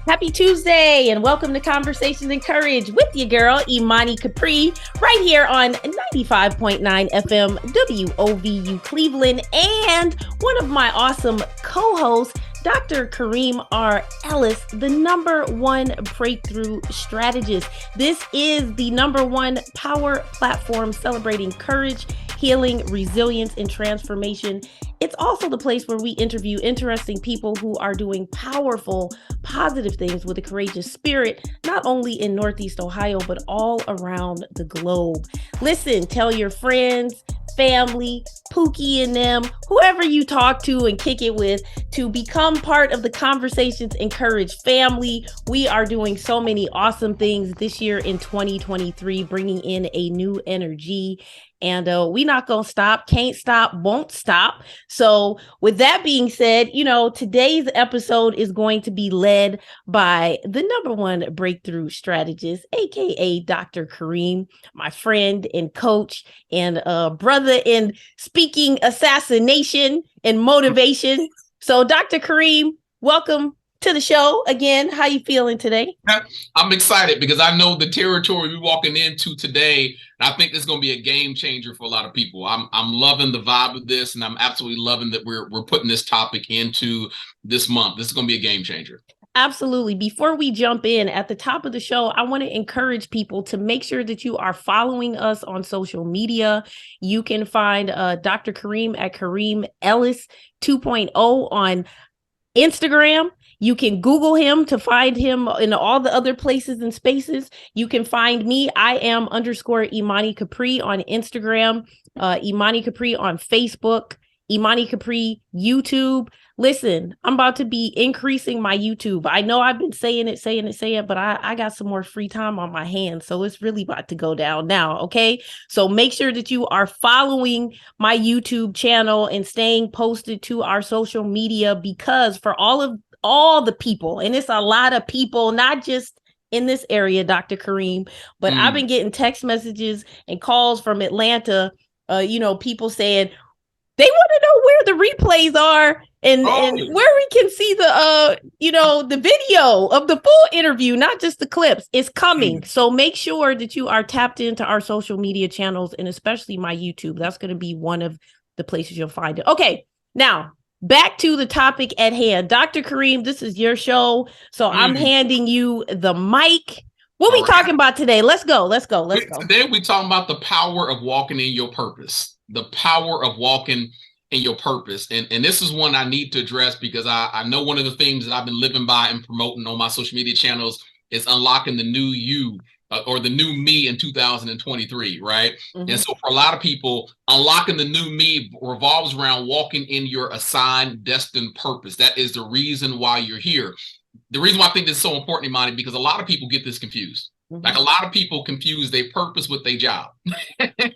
Happy Tuesday and welcome to Conversations and Courage with your girl, Imani Capri, right here on 95.9 FM WOVU Cleveland, and one of my awesome co-hosts, Dr. Karim R.Ellis, the #1 breakthrough strategist. This is the #1 power platform celebrating courage, healing, resilience, and transformation. It's also the place where we interview interesting people who are doing powerful, positive things with a courageous spirit, not only in Northeast Ohio, but all around the globe. Listen, tell your friends, family, Pookie and them, whoever you talk to and kick it with, to become part of the Conversations and Courage family. We are doing so many awesome things this year in 2023, bringing in a new energy. And we not going to stop, can't stop, won't stop. So with that being said, today's episode is going to be led by the #1 breakthrough strategist, aka Dr. Karim, my friend and coach and brother in speaking assassination and motivation. So Dr. Karim, welcome to the show again. How you feeling today? I'm excited because I know the territory we're walking into today. And I think this is going to be a game changer for a lot of people. I'm loving the vibe of this, and I'm absolutely loving that we're putting this topic into this month. This is going to be a game changer. Absolutely. Before we jump in, at the top of the show, I want to encourage people to make sure that you are following us on social media. You can find Dr. Karim at Karim Ellis 2.0 on Instagram. You can Google him to find him in all the other places and spaces. You can find me. I am _Imani Capri on Instagram, Imani Capri on Facebook, Imani Capri YouTube. Listen, I'm about to be increasing my YouTube. I know I've been saying it, but I got some more free time on my hands. So it's really about to go down now. Okay. So make sure that you are following my YouTube channel and staying posted to our social media, because for all the people, and it's a lot of people, not just in this area, Dr. Karim, but I've been getting text messages and calls from Atlanta, people saying they want to know where the replays are and where we can see the video of the full interview, not just the clips. It's coming. So make sure that you are tapped into our social media channels, and especially my YouTube. That's going to be one of the places you'll find it. Okay, now back to the topic at hand. Dr. Karim, this is your show, so I'm handing you the mic. What we talking about today? Let's go. Today we're talking about the power of walking in your purpose. The power of walking in your purpose. And this is one I need to address because I know one of the things that I've been living by and promoting on my social media channels is unlocking the new you. Or the new me in 2023, right? And so for a lot of people, unlocking the new me revolves around walking in your assigned, destined purpose. That is the reason why you're here. The reason why I think this is so important, Imani, because a lot of people get this confused. Like a lot of people confuse their purpose with their job.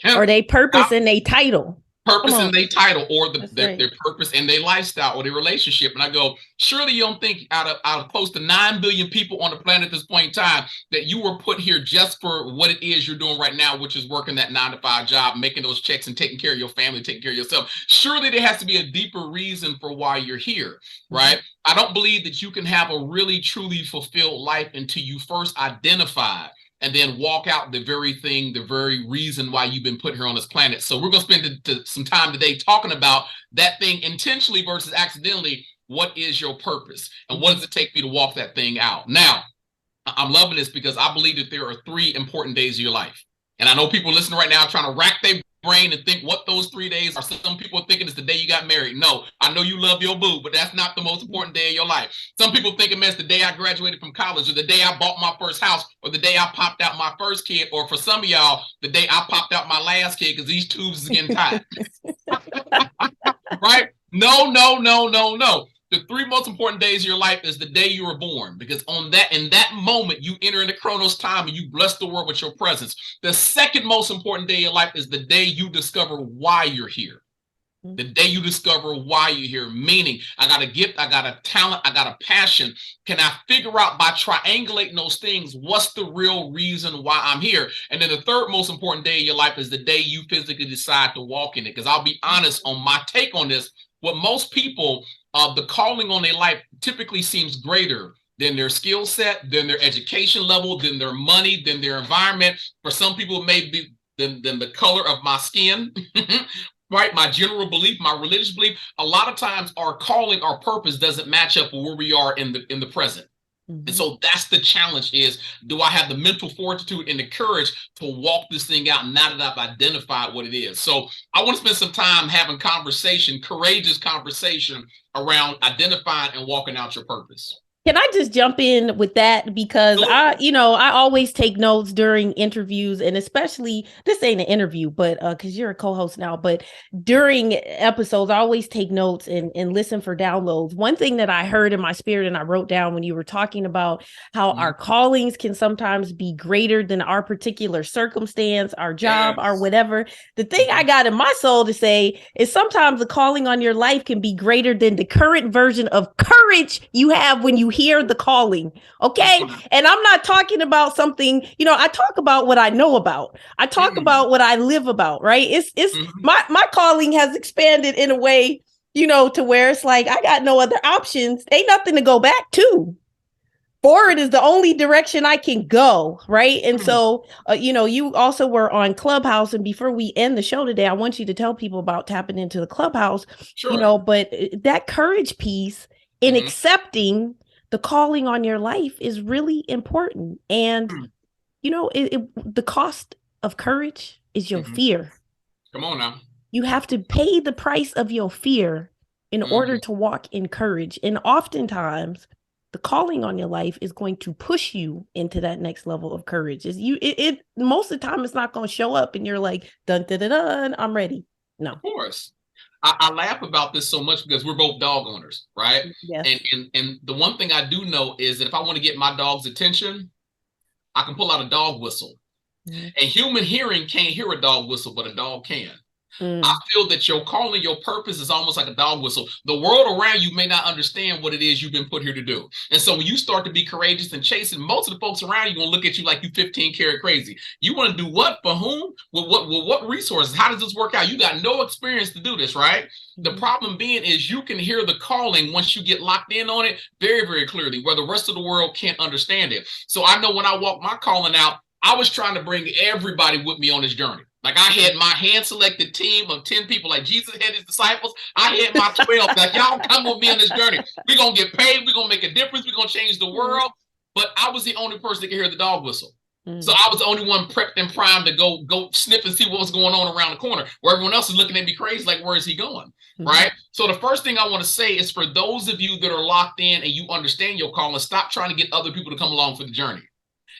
Or their purpose and their title. Purpose in their title, or their purpose in their lifestyle or their relationship. And I go, surely you don't think out of close to 9 billion people on the planet at this point in time that you were put here just for what it is you're doing right now, which is working that 9-to-5 job, making those checks and taking care of your family, taking care of yourself. Surely there has to be a deeper reason for why you're here, right? I don't believe that you can have a really, truly fulfilled life until you first identify and then walk out the very reason why you've been put here on this planet. So we're going to spend some time today talking about that thing intentionally versus accidentally. What is your purpose? And what does it take for you to walk that thing out? Now, I'm loving this because I believe that there are 3 important days of your life. And I know people listening right now trying to rack their brain and think what those 3 days are. Some people are thinking it's the day you got married. No, I know you love your boo, but that's not the most important day of your life. Some people thinking, man, it's the day I graduated from college, or the day I bought my first house, or the day I popped out my first kid, or for some of y'all, the day I popped out my last kid because these tubes is getting tight. Right? No. The 3 most important days of your life is the day you were born, because in that moment, you enter into Chronos time and you bless the world with your presence. The second most important day of your life is the day you discover why you're here. The day you discover why you're here, meaning I got a gift, I got a talent, I got a passion. Can I figure out by triangulating those things, what's the real reason why I'm here? And then the third most important day of your life is the day you physically decide to walk in it. Because I'll be honest on my take on this, what most people, the calling on their life typically seems greater then their skill set, then their education level, then their money, then their environment. For some people, it may be then the color of my skin, right? My general belief, my religious belief. A lot of times our calling, our purpose doesn't match up with where we are in the present. And so that's the challenge is, do I have the mental fortitude and the courage to walk this thing out now that I've identified what it is? So I want to spend some time having conversation, courageous conversation around identifying and walking out your purpose. Can I just jump in with that? Because I always take notes during interviews, and especially, this ain't an interview, but because you're a co-host now, but during episodes, I always take notes and listen for downloads. One thing that I heard in my spirit and I wrote down when you were talking about how our callings can sometimes be greater than our particular circumstance, our job, or whatever. The thing I got in my soul to say is sometimes the calling on your life can be greater than the current version of courage you have when you hear the calling. Okay. And I'm not talking about something, I talk about what I know about. I talk about what I live about, right? It's my calling has expanded in a way, to where it's like, I got no other options. Ain't nothing to go back to. Forward is the only direction I can go, right? And so, you also were on Clubhouse. And before we end the show today, I want you to tell people about tapping into the Clubhouse, but that courage piece in accepting the calling on your life is really important. And, the cost of courage is your fear. Come on now. You have to pay the price of your fear in order to walk in courage. And oftentimes, the calling on your life is going to push you into that next level of courage. Most of the time, it's not going to show up and you're like, dun, dun, dun, dun, I'm ready. No. Of course. I laugh about this so much because we're both dog owners, right? Yes. And the one thing I do know is that if I want to get my dog's attention, I can pull out a dog whistle. And human hearing can't hear a dog whistle, but a dog can. I feel that your calling, your purpose is almost like a dog whistle. The world around you may not understand what it is you've been put here to do. And so when you start to be courageous and chasing, most of the folks around you going to look at you like you 15 karat crazy. You want to do what? For whom? With what resources? How does this work out? You got no experience to do this, right? The problem being is you can hear the calling once you get locked in on it very, very clearly, where the rest of the world can't understand it. So I know when I walk my calling out, I was trying to bring everybody with me on this journey. Like I had my hand-selected team of 10 people, like Jesus had his disciples. I had my 12, like y'all come with me on this journey. We're going to get paid. We're going to make a difference. We're going to change the world. But I was the only person that could hear the dog whistle. So I was the only one prepped and primed to go sniff and see what was going on around the corner, where everyone else is looking at me crazy, like, where is he going? Right? So the first thing I want to say is for those of you that are locked in and you understand your calling, stop trying to get other people to come along for the journey.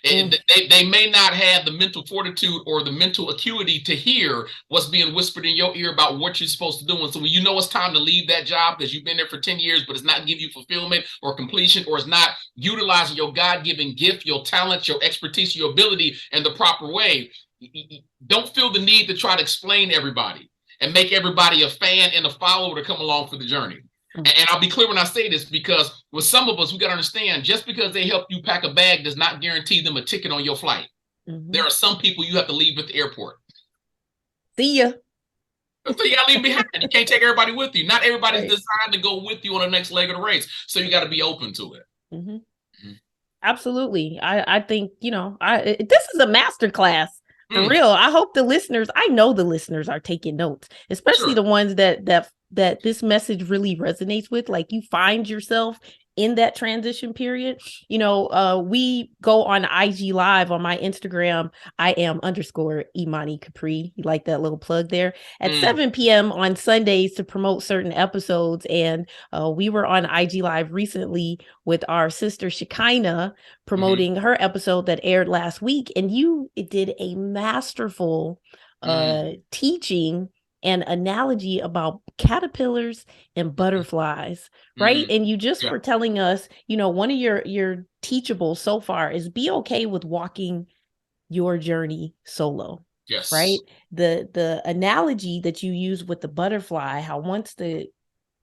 They may not have the mental fortitude or the mental acuity to hear what's being whispered in your ear about what you're supposed to do. And so when you know it's time to leave that job because you've been there for 10 years, but it's not giving you fulfillment or completion, or it's not utilizing your God-given gift, your talent, your expertise, your ability in the proper way, don't feel the need to try to explain to everybody and make everybody a fan and a follower to come along for the journey. And I'll be clear when I say this, because with some of us, we got to understand, just because they help you pack a bag does not guarantee them a ticket on your flight. There are some people you have to leave at the airport. See ya. So you got to leave behind. You can't take everybody with you. Not everybody's designed to go with you on the next leg of the race. So you got to be open to it. Absolutely. I think, this is a masterclass. For real. I hope I know the listeners are taking notes, especially the ones that this message really resonates with. Like, you find yourself in that transition period. We go on IG Live on my Instagram. I am _Imani Capri. You like that little plug there? At 7 p.m. on Sundays to promote certain episodes. And we were on IG Live recently with our sister Shekinah promoting her episode that aired last week. And you did a masterful teaching an analogy about caterpillars and butterflies, right? And you just were telling us, one of your teachables so far is be okay with walking your journey solo. Yes. Right? The analogy that you use with the butterfly, how once the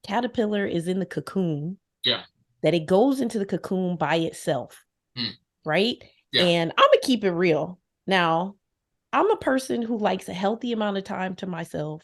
caterpillar is in the cocoon, that it goes into the cocoon by itself. Right? And I'm gonna keep it real. Now, I'm a person who likes a healthy amount of time to myself,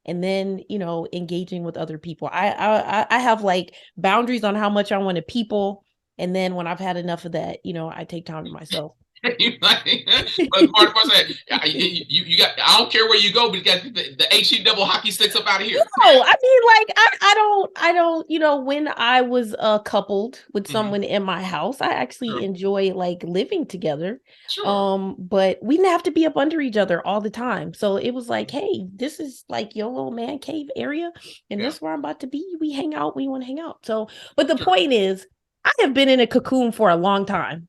and then, engaging with other people. I have like boundaries on how much I want to people And then when I've had enough of that, I take time to myself. But part of us said, you got. I don't care where you go, but you got the HE double hockey sticks up out of here. No, I mean, like I don't. When I was coupled with someone in my house, I actually enjoy like living together. Sure. But we didn't have to be up under each other all the time. So it was like, hey, this is like your little man cave area, and this is where I'm about to be. We hang out. We want to hang out. So, but the point is, I have been in a cocoon for a long time.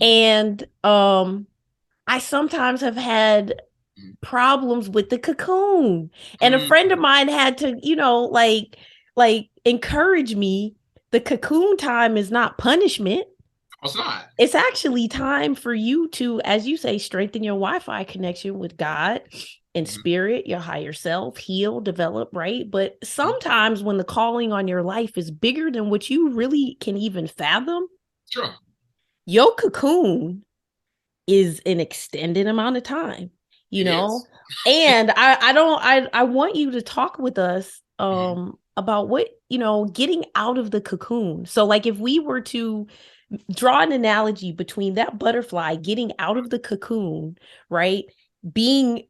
And I sometimes have had problems with the cocoon. And a friend of mine had to, like encourage me. The cocoon time is not punishment. It's not. It's actually time for you to, as you say, strengthen your Wi-Fi connection with God and spirit, your higher self, heal, develop, right? But sometimes when the calling on your life is bigger than what you really can even fathom, your cocoon is an extended amount of time, know? And I want you to talk with us about what, getting out of the cocoon. So like if we were to draw an analogy between that butterfly getting out of the cocoon, right? Being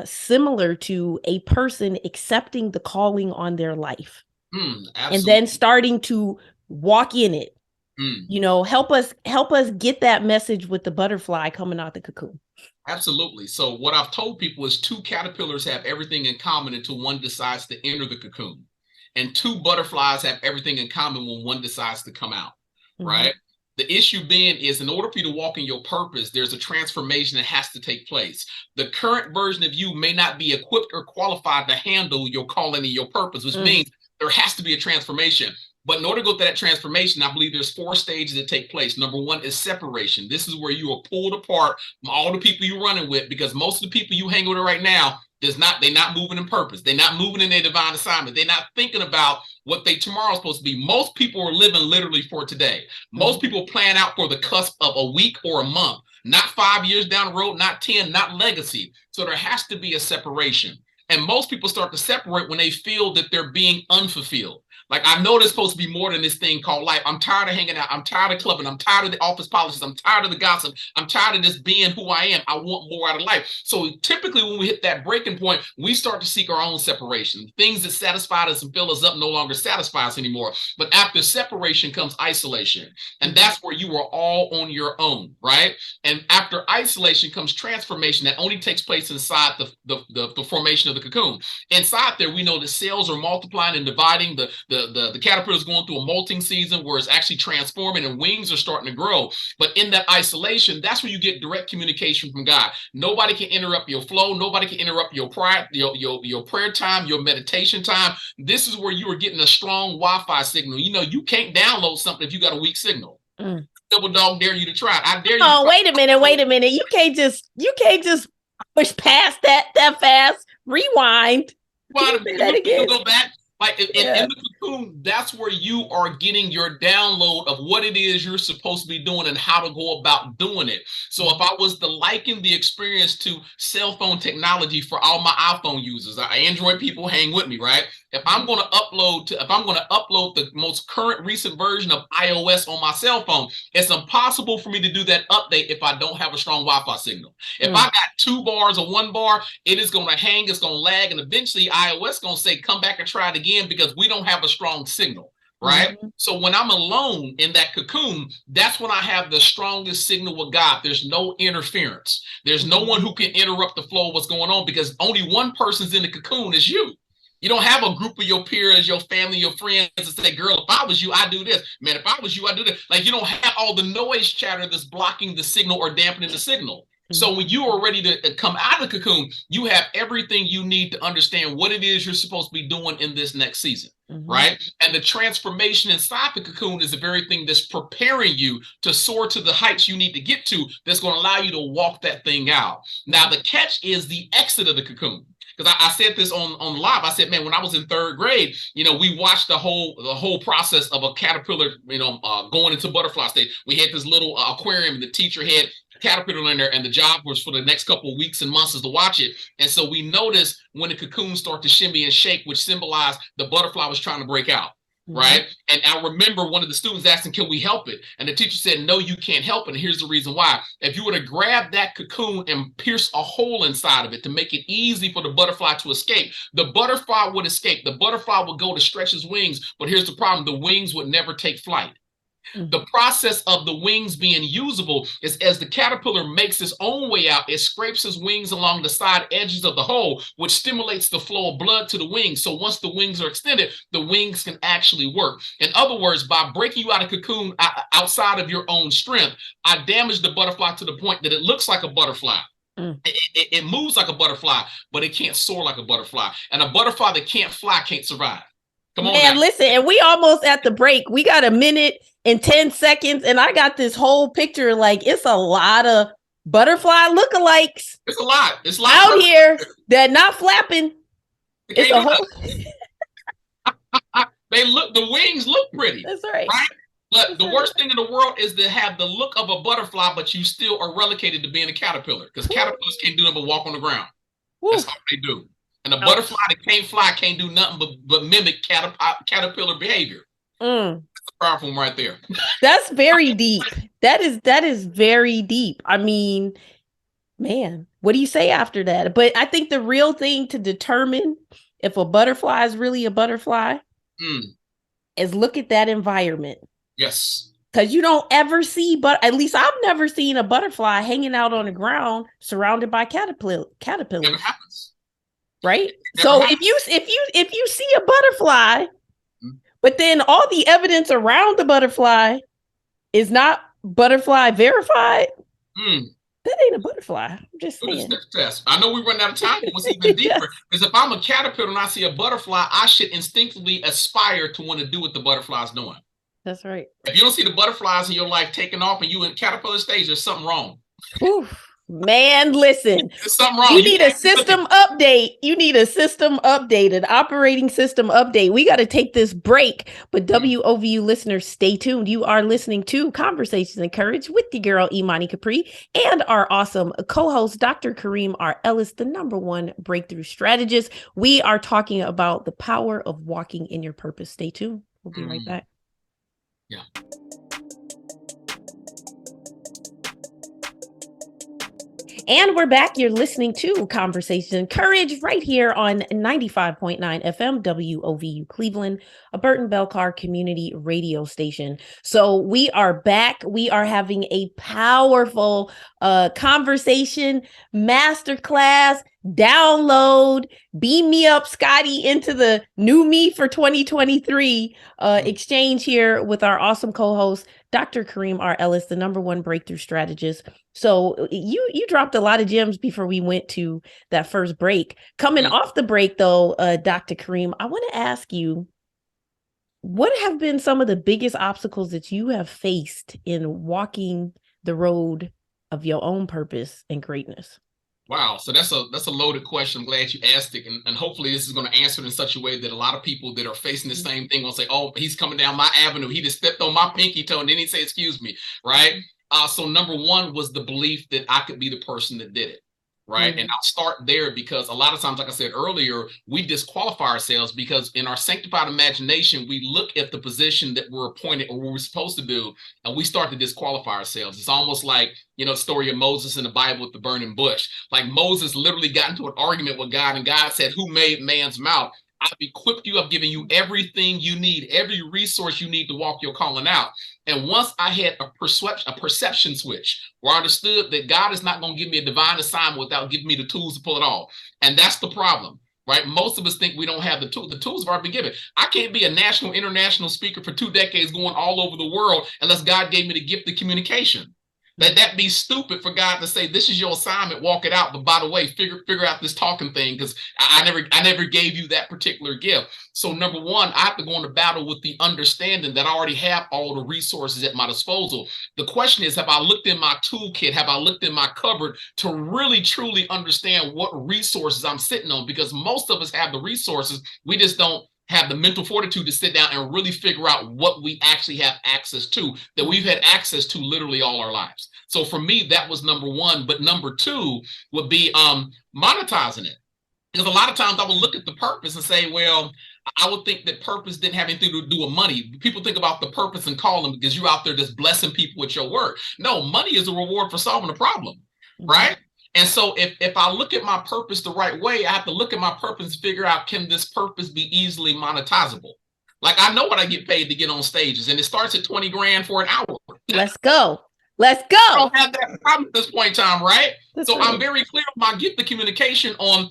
similar to a person accepting the calling on their life and then starting to walk in it. Help us get that message with the butterfly coming out the cocoon. Absolutely. So what I've told people is 2 caterpillars have everything in common until one decides to enter the cocoon. And 2 butterflies have everything in common when one decides to come out, right? The issue being is in order for you to walk in your purpose, there's a transformation that has to take place. The current version of you may not be equipped or qualified to handle your calling and your purpose, which means there has to be a transformation. But in order to go through that transformation, I believe there's 4 stages that take place. Number 1 is separation. This is where you are pulled apart from all the people you're running with, because most of the people you hang with right now, they're not moving in purpose. They're not moving in their divine assignment. They're not thinking about what they tomorrow is supposed to be. Most people are living literally for today. Most people plan out for the cusp of a week or a month, not 5 years down the road, not 10, not legacy. So there has to be a separation. And most people start to separate when they feel that they're being unfulfilled. Like, I know there's supposed to be more than this thing called life. I'm tired of hanging out. I'm tired of clubbing. I'm tired of the office politics. I'm tired of the gossip. I'm tired of just being who I am. I want more out of life. So typically when we hit that breaking point, we start to seek our own separation. Things that satisfied us and fill us up no longer satisfy us anymore. But after separation comes isolation. And that's where you are all on your own, right? And after isolation comes transformation that only takes place inside the formation of the cocoon. Inside there, we know that cells are multiplying and dividing. The caterpillar is going through a molting season where it's actually transforming and wings are starting to grow. But in that isolation, that's where you get direct communication from God. Nobody can interrupt your flow. Nobody can interrupt your prayer time, your meditation time. This is where you are getting a strong Wi-Fi signal. You can't download something if you got a weak signal. Double dog dare you to try it. I dare you. Oh, wait a minute. You can't just push past that fast. Rewind. Well, you go back. Like in the cocoon, that's where you are getting your download of what it is you're supposed to be doing and how to go about doing it. So if I was to liken the experience to cell phone technology for all my iPhone users, Android people, hang with me, right? If I'm going to upload the most current recent version of iOS on my cell phone, it's impossible for me to do that update if I don't have a strong Wi-Fi signal. If I got 2 bars or 1 bar, it is going to hang, it's going to lag, and eventually iOS is going to say, come back and try it again because we don't have a strong signal. Right. So when I'm alone in that cocoon, that's when I have the strongest signal with God. There's no interference. There's no one who can interrupt the flow of what's going on because only one person's in the cocoon is you. You don't have a group of your peers, your family, your friends that say, girl, if I was you, I'd do this. Man, if I was you, I'd do this. Like, you don't have all the noise chatter that's blocking the signal or dampening the signal. So when you are ready to come out of the cocoon, you have everything you need to understand what it is you're supposed to be doing in this next season, right? And the transformation inside the cocoon is the very thing that's preparing you to soar to the heights you need to get to that's going to allow you to walk that thing out. Now, the catch is the exit of the cocoon. Because I said this on live. I said, man, when I was in 3rd grade, we watched the whole process of a caterpillar, going into butterfly stage. We had this little aquarium, and the teacher had caterpillar in there, and the job was for the next couple of weeks and months is to watch it. And so we noticed when the cocoon started to shimmy and shake, which symbolized the butterfly was trying to break out. right? And I remember one of the students asking, can we help it? And the teacher said, no, you can't help it. And here's the reason why. If you were to grab that cocoon and pierce a hole inside of it to make it easy for the butterfly to escape, the butterfly would escape. The butterfly would go to stretch his wings. But here's the problem. The wings would never take flight. The process of the wings being usable is as the caterpillar makes its own way out, it scrapes its wings along the side edges of the hole, which stimulates the flow of blood to the wings. So once the wings are extended, the wings can actually work. In other words, by breaking you out of cocoon outside of your own strength, I damage the butterfly to the point that it looks like a butterfly. It moves like a butterfly, but it can't soar like a butterfly. And a butterfly that can't fly can't survive. Come on, man, listen, and we almost at the break. We got a minute and 10 seconds, and I got this whole picture. Like, it's a lot of butterfly lookalikes. It's a lot. It's a lot out here that not flapping. It's a whole. The wings look pretty. That's right. But the worst thing in the world is to have the look of a butterfly, but you still are relegated to being a caterpillar, because caterpillars can't do nothing but walk on the ground. That's all they do. And a butterfly that can't fly can't do nothing but mimic caterpillar behavior. That's a powerful one right there. That's very deep. That is very deep. I mean, man, what do you say after that? But I think the real thing to determine if a butterfly is really a butterfly is look at that environment. Yes. Because you don't ever see, but at least I've never seen a butterfly hanging out on the ground surrounded by caterpillars. Never happens. Right. So if you see a butterfly, but then all the evidence around the butterfly is not butterfly verified, that ain't a butterfly. I'm just saying. Test. I know we run out of time, but what's even deeper is if I'm a caterpillar and I see a butterfly, I should instinctively aspire to want to do what the butterfly's doing. That's right. If you don't see the butterflies in your life taking off and you in caterpillar stage, there's something wrong. Man, listen, there's something wrong. You need a system update. You need a system update, an operating system update. We got to take this break, but WOVU listeners, stay tuned. You are listening to Conversations and Courage with the girl, Imani Capri, and our awesome co-host, Dr. Karim R.Ellis, the #1 breakthrough strategist. We are talking about the power of walking in your purpose. Stay tuned. We'll be right back. Yeah. And we're back. You're listening to Conversation and Courage right here on 95.9 FM WOVU Cleveland, a Burton Belcar community radio station. So we are back. We are having a powerful conversation, masterclass, download, beam me up, Scotty, into the new me for 2023 exchange here with our awesome co-host, Dr. Karim R.Ellis, the #1 breakthrough strategist. So you dropped a lot of gems before we went to that first break. Coming off the break, though, Dr. Karim, I want to ask you, what have been some of the biggest obstacles that you have faced in walking the road of your own purpose and greatness? Wow. So that's a loaded question. I'm glad you asked it. And hopefully this is going to answer it in such a way that a lot of people that are facing the same thing will say, oh, he's coming down my avenue. He just stepped on my pinky toe and then he say, excuse me. Right. So #1 was the belief that I could be the person that did it. Right. And I'll start there because a lot of times, like I said earlier, we disqualify ourselves because in our sanctified imagination, we look at the position that we're appointed or what we're supposed to do, and we start to disqualify ourselves. It's almost like, the story of Moses in the Bible with the burning bush. Like Moses literally got into an argument with God, and God said, who made man's mouth? I've equipped you. I've given you everything you need, every resource you need to walk your calling out. And once I had a perception switch where I understood that God is not going to give me a divine assignment without giving me the tools to pull it off. And that's the problem, right? Most of us think we don't have the tools. The tools have already been given. I can't be a national, international speaker for 2 decades going all over the world unless God gave me the gift of communication. That'd be stupid for God to say, this is your assignment, walk it out. But by the way, figure out this talking thing, because I never gave you that particular gift. So #1, I have to go into battle with the understanding that I already have all the resources at my disposal. The question is, have I looked in my toolkit? Have I looked in my cupboard to really, truly understand what resources I'm sitting on? Because most of us have the resources. We just don't have the mental fortitude to sit down and really figure out what we actually have access to, that we've had access to literally all our lives. So for me, that was #1. But #2 would be monetizing it. Because a lot of times I would look at the purpose and say, well, I would think that purpose didn't have anything to do with money. People think about the purpose and calling because you're out there just blessing people with your work. No, money is a reward for solving a problem, right? And so if I look at my purpose the right way, I have to look at my purpose and figure out, can this purpose be easily monetizable? Like, I know what I get paid to get on stages, and it starts at 20 grand for an hour. Let's go. Let's go. I don't have that problem at this point in time, right? That's so right. I'm very clear on my gift of communication on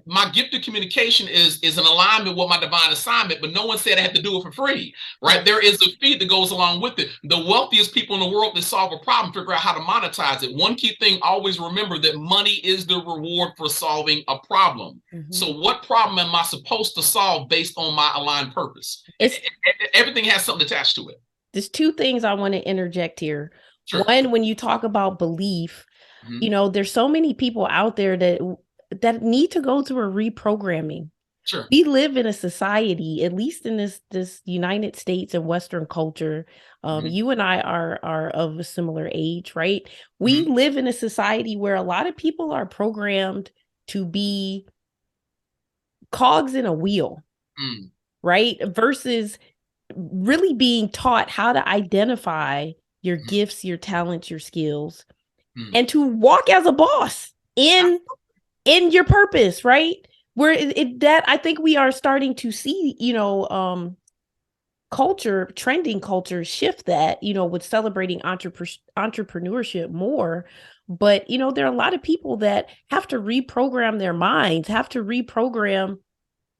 my gift of communication is an alignment with my divine assignment, but no one said I had to do it for free, right? There is a fee that goes along with it. The wealthiest people in the world that solve a problem figure out how to monetize it. One key thing, always remember that money is the reward for solving a problem. So what problem am I supposed to solve based on my aligned purpose? Everything has something attached to it. There's two things I want to interject here. Sure. One, when you talk about belief, you know, there's so many people out there that need to go through a reprogramming. Sure. We live in a society, at least in this United States and Western culture. You and I are of a similar age, right? We live in a society where a lot of people are programmed to be cogs in a wheel, right? Versus really being taught how to identify your gifts, your talents, your skills, and to walk as a boss in your purpose, right? Where that I think we are starting to see, you know, trending culture shift that, you know, with celebrating entrepreneurship more. But, you know, there are a lot of people that have to reprogram their minds, have to reprogram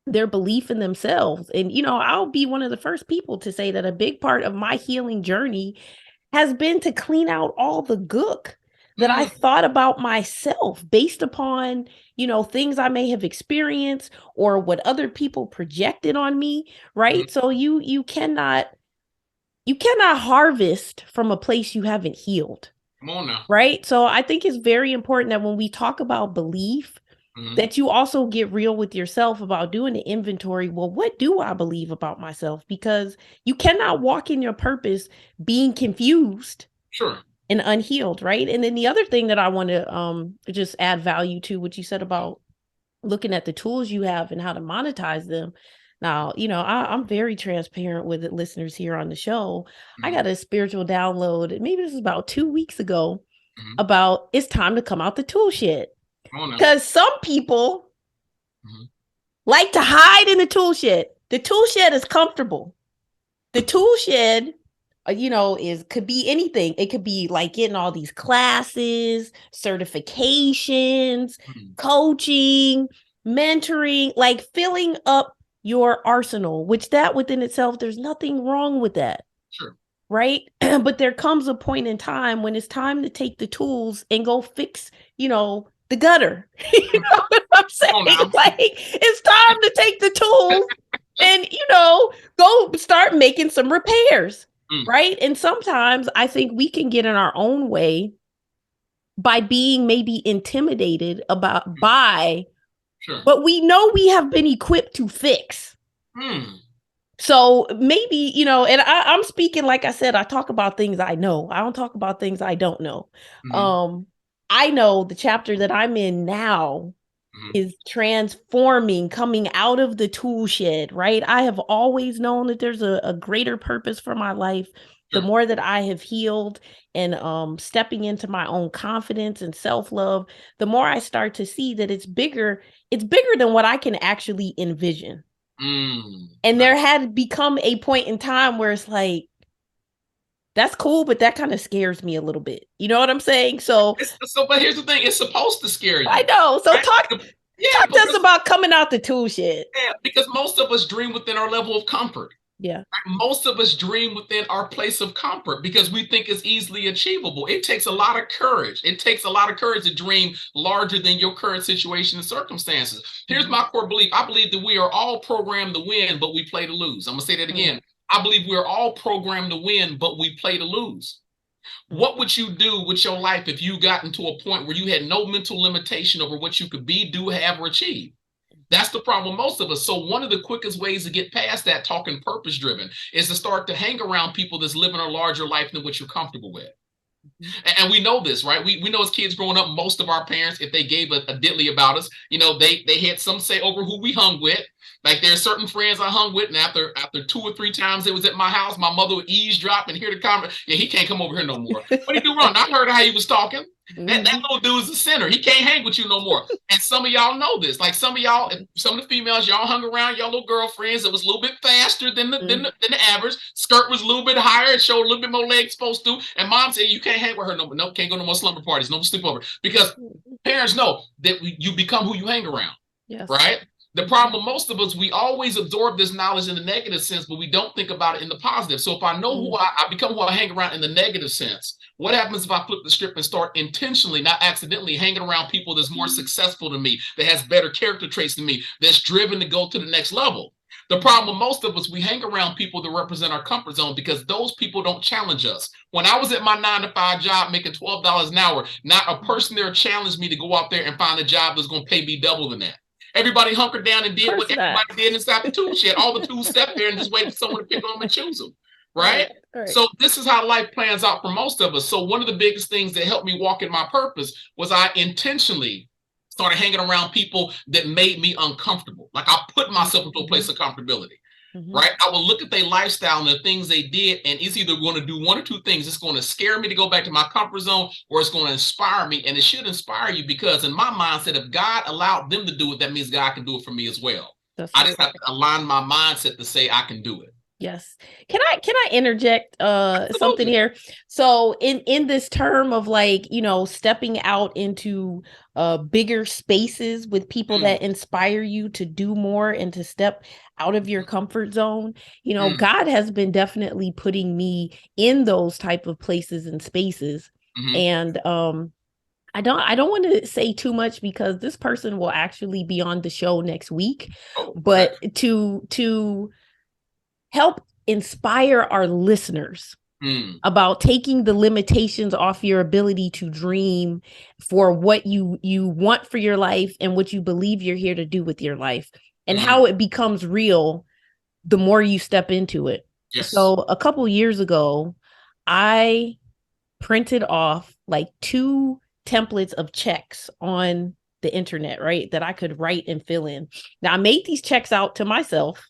their belief in themselves. And, you know, I'll be one of the first people to say that a big part of my healing journey has been to clean out all the gook that I thought about myself based upon, you know, things I may have experienced or what other people projected on me, right? So you cannot harvest from a place you haven't healed. Come on now. Right? So I think it's very important that when we talk about belief, that you also get real with yourself about doing the inventory. Well, what do I believe about myself? Because you cannot walk in your purpose being confused. Sure. And unhealed, right? And then the other thing that I want to just add value to what you said about looking at the tools you have and how to monetize them. Now, you know, I'm very transparent with it, listeners here on the show. I got a spiritual download, maybe this is about 2 weeks ago, about it's time to come out the tool shed. Because some people like to hide in the tool shed. The tool shed is comfortable. The tool shed, you know, could be anything. It could be like getting all these classes, certifications, coaching, mentoring, like filling up your arsenal, which that within itself, there's nothing wrong with that. Sure. Right. But there comes a point in time when it's time to take the tools and go fix, you know, the gutter. You know what I'm saying? Like, it's time to take the tools and, you know, go start making some repairs. Right. And sometimes I think we can get in our own way by being maybe intimidated by what we know we have been equipped to fix. So maybe, you know, and I'm speaking, like I said, I talk about things I know. I don't talk about things I don't know. I know the chapter that I'm in now is transforming, coming out of the tool shed, right? I have always known that there's a greater purpose for my life. The more that I have healed and stepping into my own confidence and self-love, the more I start to see that it's bigger than what I can actually envision. And there had become a point in time where it's like, that's cool, but that kind of scares me a little bit. You know what I'm saying? So but here's the thing, it's supposed to scare you. I know. So right? talk to us about coming out the tool shed. Yeah, because most of us dream within our level of comfort. Yeah. Right? Most of us dream within our place of comfort because we think it's easily achievable. It takes a lot of courage. It takes a lot of courage to dream larger than your current situation and circumstances. Here's my core belief. I believe that we are all programmed to win, but we play to lose. I'm going to say that again. I believe we're all programmed to win, but we play to lose. What would you do with your life if you got into a point where you had no mental limitation over what you could be, do, have, or achieve? That's the problem with most of us. So one of the quickest ways to get past that, talking purpose driven, is to start to hang around people that's living a larger life than what you're comfortable with. And we know this, right? We know as kids growing up, most of our parents, if they gave a diddly about us, they had some say over who we hung with. Like there's certain friends I hung with, and after 2 or 3 times it was at my house, my mother would eavesdrop and hear the comment. Yeah, he can't come over here no more. What he do wrong? I heard how he was talking. That little dude's a sinner. He can't hang with you no more. And some of y'all know this. Like some of y'all, some of the females, y'all hung around y'all little girlfriends that was a little bit faster than the average. Skirt was a little bit higher. It showed a little bit more legs supposed to. And mom said, you can't hang with her no more. No, can't go no more slumber parties. No sleepover. Because parents know that you become who you hang around. Yes. Right? The problem with most of us, we always absorb this knowledge in the negative sense, but we don't think about it in the positive. So if I know who I become who I hang around in the negative sense, what happens if I flip the script and start intentionally, not accidentally, hanging around people that's more successful than me, that has better character traits than me, that's driven to go to the next level? The problem with most of us, we hang around people that represent our comfort zone because those people don't challenge us. When I was at my 9-to-5 job making $12 an hour, not a person there challenged me to go out there and find a job that's going to pay me double than that. Everybody hunkered down and did what everybody did inside the tool shed. All the tools stepped there and just waited for someone to pick them and choose them. Right? Right? So this is how life plans out for most of us. So one of the biggest things that helped me walk in my purpose was I intentionally started hanging around people that made me uncomfortable. Like I put myself into a place of comfortability. Right? I will look at their lifestyle and the things they did, and it's either going to do one or two things. It's going to scare me to go back to my comfort zone, or it's going to inspire me. And it should inspire you because in my mindset, if God allowed them to do it, that means God can do it for me as well. I just have to align my mindset to say I can do it. Yes. Can I interject something here? So in this term of like, stepping out into bigger spaces with people that inspire you to do more and to step out of your comfort zone, God has been definitely putting me in those type of places and spaces. And I don't want to say too much because this person will actually be on the show next week. But to help inspire our listeners about taking the limitations off your ability to dream for what you want for your life and what you believe you're here to do with your life, and how it becomes real the more you step into it. Yes. So a couple years ago, I printed off like 2 templates of checks on the internet, right, that I could write and fill in. Now I made these checks out to myself.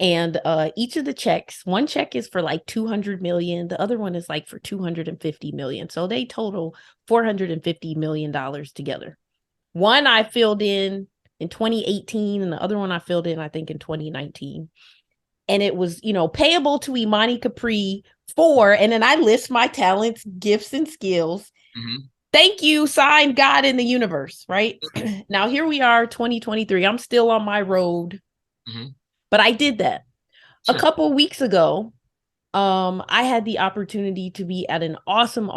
And each of the checks, one check is for like 200 million. The other one is like for 250 million. So they total $450 million together. One I filled in 2018 and the other one I filled in, I think, in 2019. And it was, payable to Imani Capri for, and then I list my talents, gifts, and skills. Thank you, signed, God in the universe, right? Now, here we are, 2023. I'm still on my road. But I did that. Sure. A couple weeks ago. I had the opportunity to be at an awesome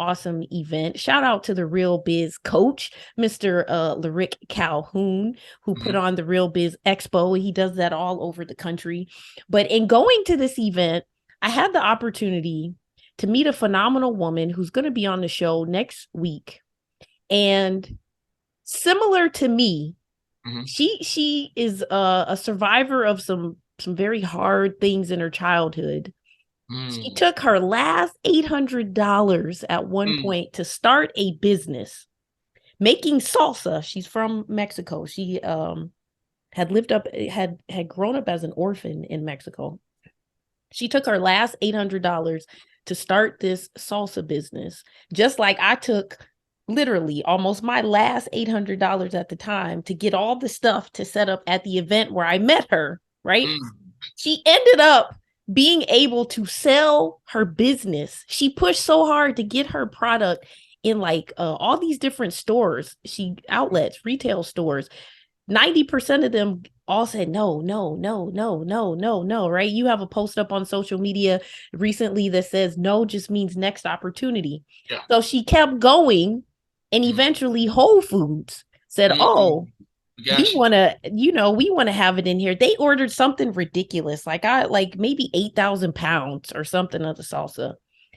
event. Shout out to the Real Biz coach, Mr. Lyric Calhoun, who put on the Real Biz Expo. He does that all over the country. But in going to this event, I had the opportunity to meet a phenomenal woman who's going to be on the show next week. And similar to me, she is a survivor of some very hard things in her childhood. She took her last $800 at one point to start a business making salsa. She's from Mexico. She had grown up as an orphan in Mexico. She took her last $800 to start this salsa business, just like I took literally almost my last $800 at the time to get all the stuff to set up at the event where I met her, right? She ended up being able to sell her business. She pushed so hard to get her product in like all these different stores, outlets, retail stores. 90% of them all said no, right? You have a post up on social media recently that says no just means next opportunity. Yeah. So she kept going, and eventually Whole Foods said, oh, we want to have it in here. They ordered something ridiculous, like maybe 8,000 pounds or something of the salsa.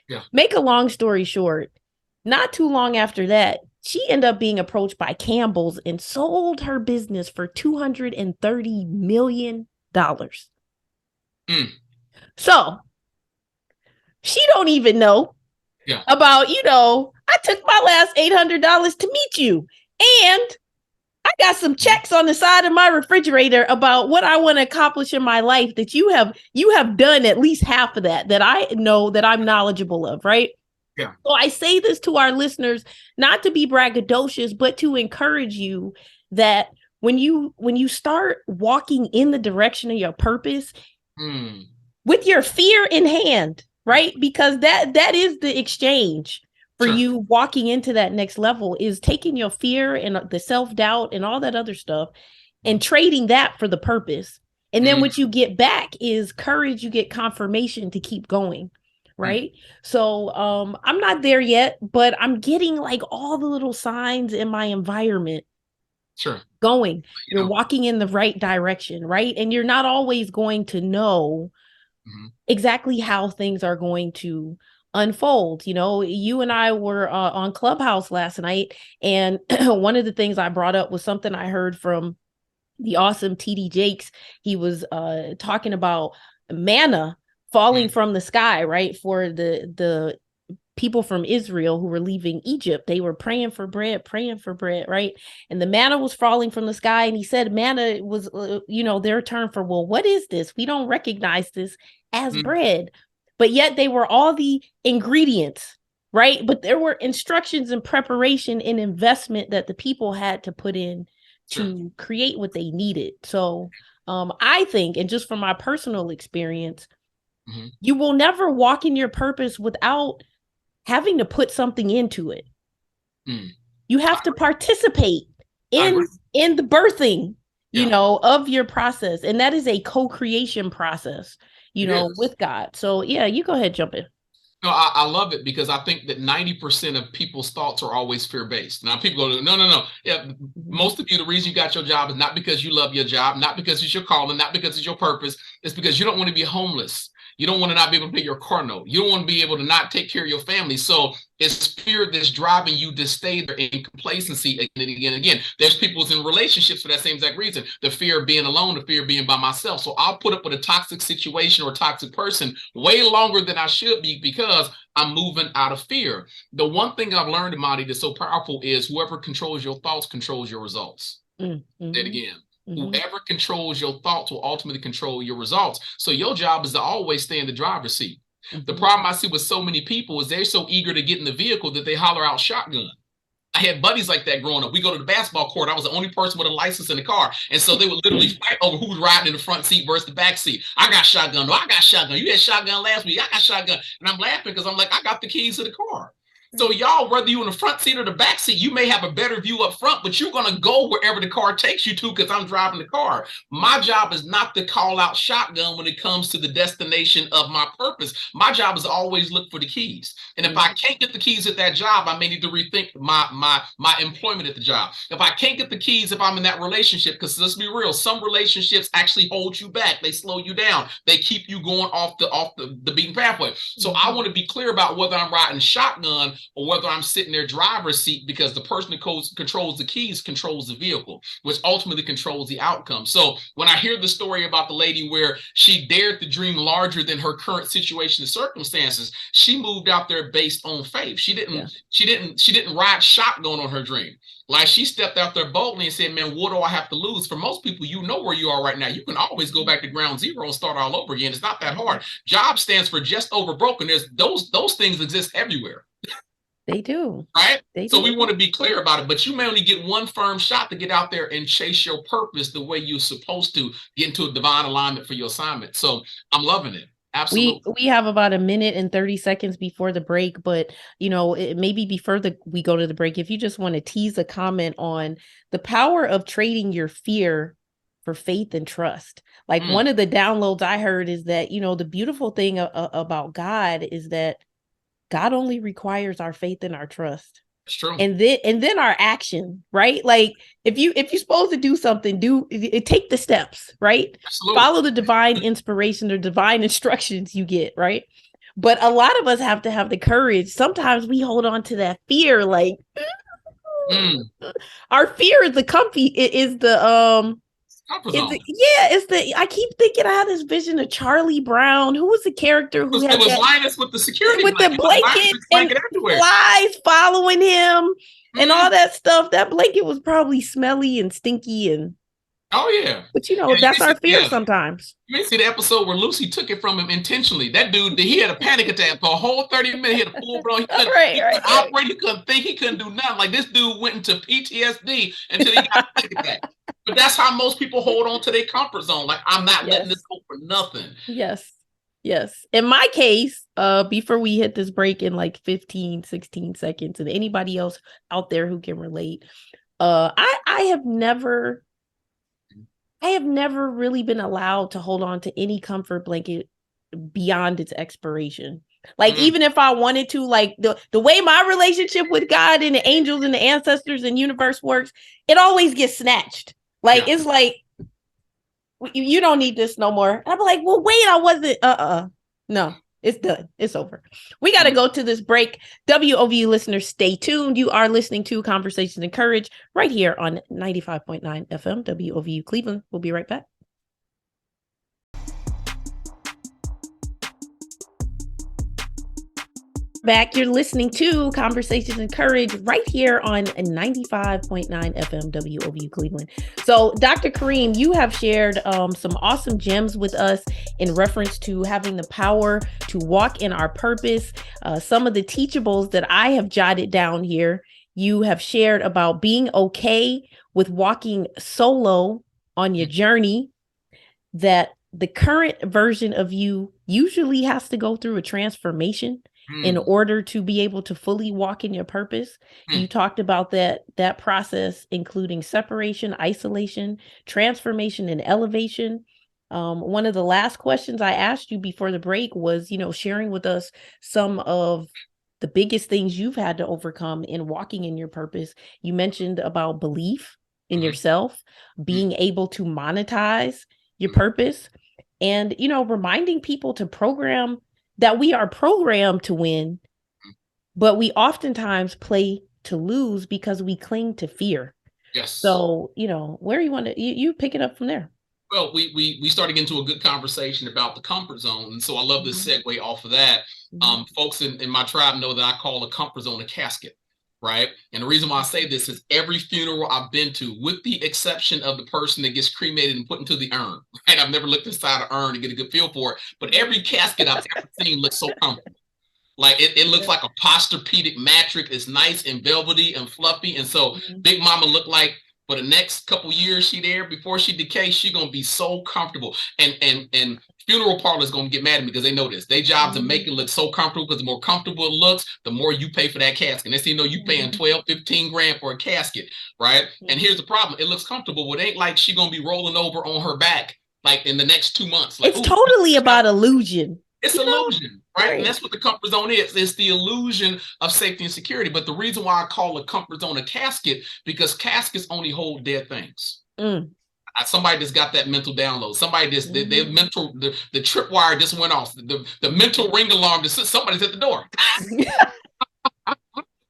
Yeah. Make a long story short, not too long after that, she ended up being approached by Campbell's and sold her business for $230 million. So she don't even know Yeah. about, I took my last $800 to meet you. And I got some checks on the side of my refrigerator about what I want to accomplish in my life that you have done at least half of that I know that I'm knowledgeable of, right? Yeah. So I say this to our listeners, not to be braggadocious, but to encourage you that when you start walking in the direction of your purpose with your fear in hand, right? Because that is the exchange for you walking into that next level, is taking your fear and the self-doubt and all that other stuff and trading that for the purpose. And then what you get back is courage. You get confirmation to keep going. Right. So I'm not there yet, but I'm getting like all the little signs in my environment. Going. You're walking in the right direction, right? And you're not always going to know exactly how things are going to unfold. You and I were on Clubhouse last night, and one of the things I brought up was something I heard from the awesome TD Jakes. He was talking about manna falling from the sky, right? For the people from Israel who were leaving Egypt, they were praying for bread, right? And the manna was falling from the sky. And he said manna was, their term for, well, what is this? We don't recognize this as bread. But yet they were all the ingredients, right? But there were instructions and preparation and investment that the people had to put in to create what they needed. So I think, and just from my personal experience, you will never walk in your purpose without having to put something into it. You have to participate in the birthing, of your process. And that is a co-creation process, with God. So yeah, you go ahead, jump in. No, I love it, because I think that 90% of people's thoughts are always fear-based. Now, people go, no. Yeah, most of you, the reason you got your job is not because you love your job, not because it's your calling, not because it's your purpose. It's because you don't want to be homeless. You don't want to not be able to pay your car note. You don't want to be able to not take care of your family. So it's fear that's driving you to stay there in complacency again and again and again. There's people in relationships for that same exact reason. The fear of being alone, the fear of being by myself. So I'll put up with a toxic situation or a toxic person way longer than I should be, because I'm moving out of fear. The one thing I've learned, Imani, that's so powerful is whoever controls your thoughts controls your results. Say it again. Whoever controls your thoughts will ultimately control your results. So your job is to always stay in the driver's seat. The problem I see with so many people is they're so eager to get in the vehicle that they holler out shotgun. I had buddies like that growing up. We go to the basketball court. I was the only person with a license in the car. And so they would literally fight over who's riding in the front seat versus the back seat. I got shotgun. No, I got shotgun. You had shotgun last week. I got shotgun. And I'm laughing because I'm like, I got the keys to the car. So y'all, whether you're in the front seat or the back seat, you may have a better view up front, but you're going to go wherever the car takes you to because I'm driving the car. My job is not to call out shotgun when it comes to the destination of my purpose. My job is to always look for the keys. And if I can't get the keys at that job, I may need to rethink my employment at the job. If I can't get the keys, if I'm in that relationship, because let's be real, some relationships actually hold you back. They slow you down. They keep you going off the beaten pathway. So I want to be clear about whether I'm riding shotgun or whether I'm sitting there driver's seat, because the person that controls the keys controls the vehicle, which ultimately controls the outcome. So when I hear the story about the lady where she dared to dream larger than her current situation and circumstances, she moved out there based on faith. She didn't ride shotgun on her dream. Like, she stepped out there boldly and said, man, what do I have to lose? For most people, you know where you are right now. You can always go back to ground zero and start all over again. It's not that hard. Job stands for just over broken. There's those things exist everywhere. They do. Right? So we want to be clear about it, but you may only get one firm shot to get out there and chase your purpose the way you're supposed to, get into a divine alignment for your assignment. So I'm loving it. Absolutely. We have about 1 minute and 30 seconds before the break, but maybe before we go to the break, if you just want to tease a comment on the power of trading your fear for faith and trust. Like one of the downloads I heard is that, the beautiful thing about God is that God only requires our faith and our trust. It's true. And then our action, right? Like if you're supposed to do something, take the steps, right? Absolutely. Follow the divine inspiration or divine instructions you get, right? But a lot of us have to have the courage. Sometimes we hold on to that fear, our fear is the Comfort zone. I keep thinking I had this vision of Charlie Brown. Who was the character who had it was Linus with the security with the blanket and flies following him and all that stuff. That blanket was probably smelly and stinky and but that's our fear sometimes. You may see the episode where Lucy took it from him intentionally. That dude, he had a panic attack for a whole 30 minutes. He had a full blown. He couldn't operate. He couldn't think. He couldn't do nothing. Like this dude went into PTSD until he got a panic attack. But that's how most people hold on to their comfort zone. Like, I'm not letting this go for nothing. Yes. In my case, before we hit this break in like 15, 16 seconds, and anybody else out there who can relate, I have never really been allowed to hold on to any comfort blanket beyond its expiration. Like, even if I wanted to, like the way my relationship with God and the angels and the ancestors and universe works, it always gets snatched. Like, it's like, you don't need this no more. And I'm like, well, wait, I wasn't, no, it's done. It's over. We got to go to this break. WOVU listeners, stay tuned. You are listening to Conversations and Courage right here on 95.9 FM, WOVU Cleveland. We'll be right back. Back, you're listening to Conversations and Courage right here on 95.9 FM WOVU Cleveland. So, Dr. Karim, you have shared some awesome gems with us in reference to having the power to walk in our purpose. Some of the teachables that I have jotted down here, you have shared about being okay with walking solo on your journey, that the current version of you usually has to go through a transformation in order to be able to fully walk in your purpose. You talked about that process, including separation, isolation, transformation, and elevation. One of the last questions I asked you before the break was, sharing with us some of the biggest things you've had to overcome in walking in your purpose. You mentioned about belief in yourself, being able to monetize your purpose, and, reminding people to program that we are programmed to win, but we oftentimes play to lose because we cling to fear. Yes. So, where you want to, you pick it up from there. Well, we started into a good conversation about the comfort zone. And so I love this segue off of that. Folks in my tribe know that I call a comfort zone a casket, right? And the reason why I say this is every funeral I've been to, with the exception of the person that gets cremated and put into the urn, right? I've never looked inside an urn to get a good feel for it, but every casket I've ever seen looks so comfortable. Like it looks like a Posturepedic mattress. It's nice and velvety and fluffy. And so Big Mama looked like, for the next couple years she there, before she decays, she gonna be so comfortable. And funeral parlors gonna get mad at me because they know this. Their job to make it look so comfortable, because the more comfortable it looks, the more you pay for that casket. Next thing you know, you paying 12, 15 grand for a casket, right? And here's the problem. It looks comfortable, but it ain't like she gonna be rolling over on her back like in the next 2 months. Like, it's totally about illusion. It's illusion, right? And that's what the comfort zone is. It's the illusion of safety and security. But the reason why I call a comfort zone a casket, because caskets only hold dead things. Somebody just got that mental download. Somebody just their mental, the tripwire just went off. The mental ring alarm just somebody's at the door.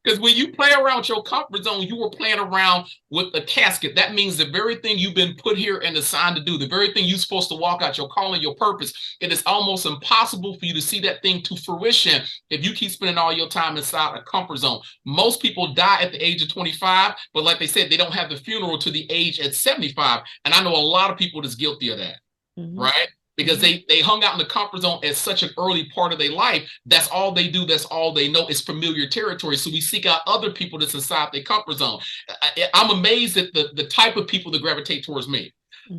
Because when you play around with your comfort zone, you were playing around with a casket. That means the very thing you've been put here and assigned to do, the very thing you're supposed to walk out, your calling, your purpose, it is almost impossible for you to see that thing to fruition if you keep spending all your time inside a comfort zone. Most people die at the age of 25, but like they said, they don't have the funeral to the age at 75. And I know a lot of people that's guilty of that, right? Because they hung out in the comfort zone at such an early part of their life. That's all they do. That's all they know. It's familiar territory. So we seek out other people that's inside their comfort zone. I'm amazed at the type of people that gravitate towards me.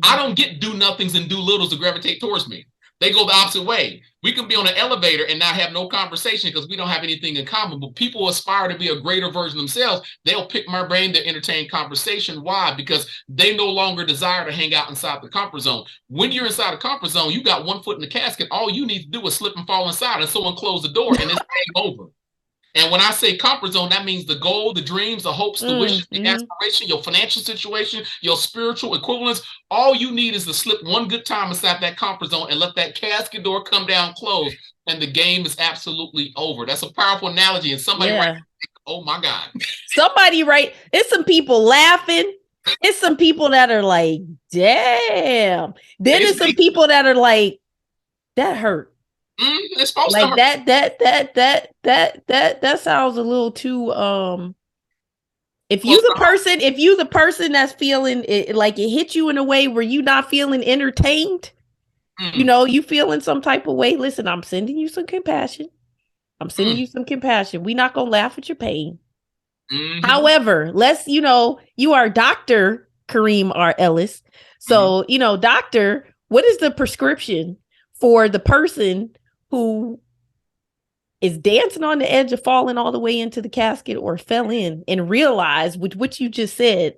I don't get do nothings and do littles to gravitate towards me. They go the opposite way. We can be on an elevator and not have no conversation because we don't have anything in common. But people aspire to be a greater version of themselves. They'll pick my brain to entertain conversation. Why? Because they no longer desire to hang out inside the comfort zone. When you're inside the comfort zone, you got 1 foot in the casket. All you need to do is slip and fall inside and someone close the door and it's game over. And when I say comfort zone, that means the goal, the dreams, the hopes, the wishes, the aspiration, your financial situation, your spiritual equivalence. All you need is to slip one good time inside that comfort zone and let that casket door come down closed. And the game is absolutely over. That's a powerful analogy. And somebody oh my God. Somebody it's some people laughing. It's some people that are like, damn. Then it's some people that are like, that hurt. It's supposed like to hurt. that sounds a little too if you the person that's feeling it, like it hit you in a way where you not feeling entertained, you feeling some type of way. Listen, I'm sending you some compassion. We not gonna laugh at your pain. However, you are Dr. Karim R.Ellis. So, doctor, what is the prescription for the person who is dancing on the edge of falling all the way into the casket or fell in and realize, with what you just said,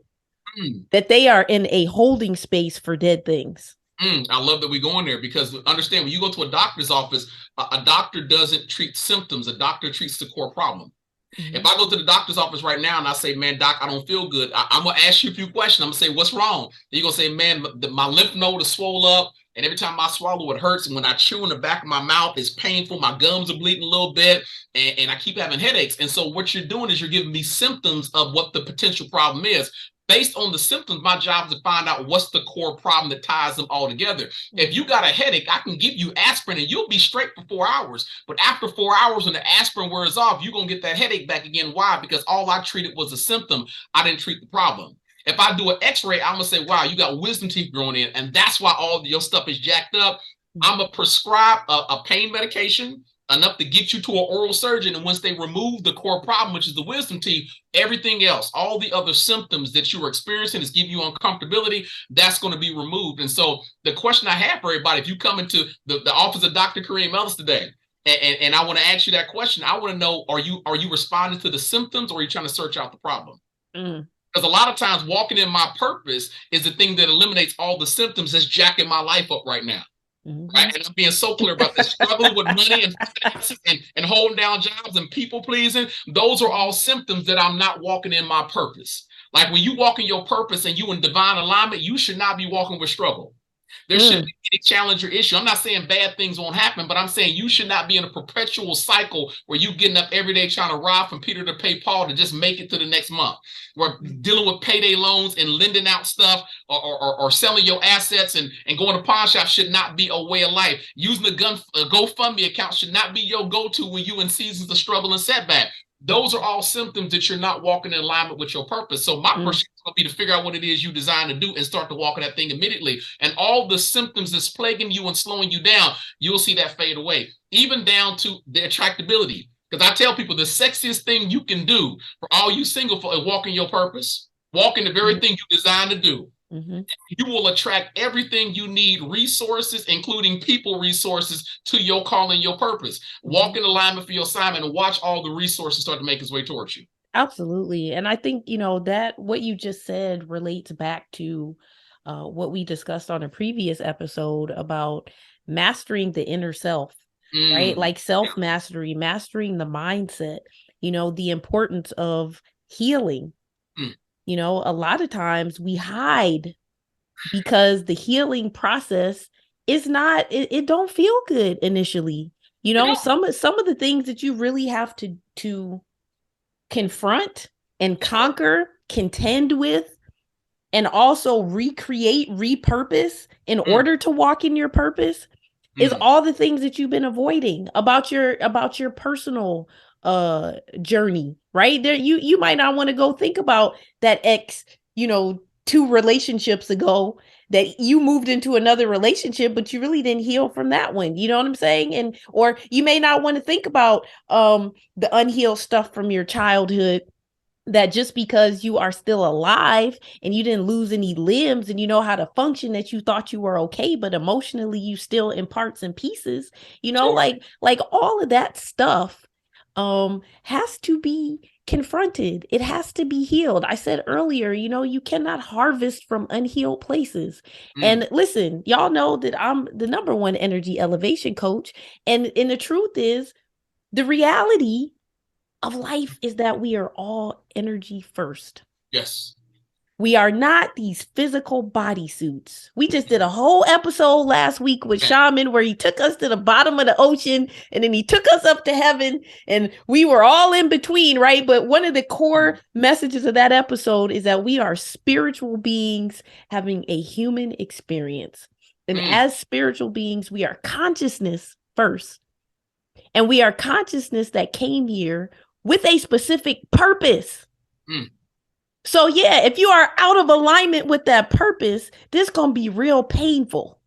that they are in a holding space for dead things? I love that we go in there, because understand, when you go to a doctor's office, a doctor doesn't treat symptoms. A doctor treats the core problem. If I go to the doctor's office right now and I say, man, doc, I don't feel good, I'm going to ask you a few questions. I'm going to say, what's wrong? And you're going to say, man, my lymph node is swollen up, and every time I swallow, it hurts. And when I chew in the back of my mouth, it's painful. My gums are bleeding a little bit, and I keep having headaches. And so what you're doing is you're giving me symptoms of what the potential problem is. Based on the symptoms, my job is to find out what's the core problem that ties them all together. If you got a headache, I can give you aspirin and you'll be straight for 4 hours. But after 4 hours, when the aspirin wears off, you're going to get that headache back again. Why? Because all I treated was a symptom. I didn't treat the problem. If I do an x-ray, I'm going to say, wow, you got wisdom teeth growing in. And that's why all your stuff is jacked up. I'm going to prescribe a pain medication, enough to get you to an oral surgeon. And once they remove the core problem, which is the wisdom teeth, everything else, all the other symptoms that you were experiencing is giving you uncomfortability, that's going to be removed. And so the question I have for everybody, if you come into the office of Dr. Karim Ellis today, and I want to ask you that question, I want to know, are you responding to the symptoms, or are you trying to search out the problem? Because a lot of times walking in my purpose is the thing that eliminates all the symptoms that's jacking my life up right now. Right? And I'm being so clear about this. Struggling with money and holding down jobs and people pleasing. Those are all symptoms that I'm not walking in my purpose. Like when you walk in your purpose and you in divine alignment, you should not be walking with struggle. There shouldn't be any challenge or issue. I'm not saying bad things won't happen, but I'm saying you should not be in a perpetual cycle where you getting up every day trying to rob from Peter to pay Paul to just make it to the next month. We're dealing with payday loans and lending out stuff, or selling your assets and going to pawn shops should not be a way of life. Using a GoFundMe account should not be your go-to when you in seasons of struggle and setback. Those are all symptoms that you're not walking in alignment with your purpose. So my purpose is going to be to figure out what it is you designed to do and start to walk in that thing immediately. And all the symptoms that's plaguing you and slowing you down, you'll see that fade away, even down to the attractability. Because I tell people the sexiest thing you can do for all you single folk is walk in your purpose, walk in the very thing you designed to do. You will attract everything you need, resources, including people resources, to your calling, your purpose. Walk in alignment for your assignment and watch all the resources start to make its way towards you. Absolutely. And I think, that what you just said relates back to what we discussed on a previous episode about mastering the inner self, right? Like self-mastery, mastering the mindset, the importance of healing. A lot of times we hide because the healing process is not, it don't feel good initially. Some of the things that you really have to confront and conquer, contend with, and also recreate, repurpose in order to walk in your purpose is all the things that you've been avoiding about your personal journey, right? There, you might not want to go think about that ex, 2 relationships ago that you moved into another relationship, but you really didn't heal from that one. You know what I'm saying? Or you may not want to think about the unhealed stuff from your childhood, that just because you are still alive and you didn't lose any limbs and you know how to function, that you thought you were okay, but emotionally you still in parts and pieces, like all of that stuff has to be confronted. It has to be healed. I said earlier, you cannot harvest from unhealed places. And listen, y'all know that I'm the #1 energy elevation coach. And the truth is, the reality of life is that we are all energy first. Yes. We are not these physical bodysuits. We just did a whole episode last week with Shaman where he took us to the bottom of the ocean and then he took us up to heaven and we were all in between, right? But one of the core messages of that episode is that we are spiritual beings having a human experience. And as spiritual beings, we are consciousness first. And we are consciousness that came here with a specific purpose. So yeah, if you are out of alignment with that purpose, this is going to be real painful,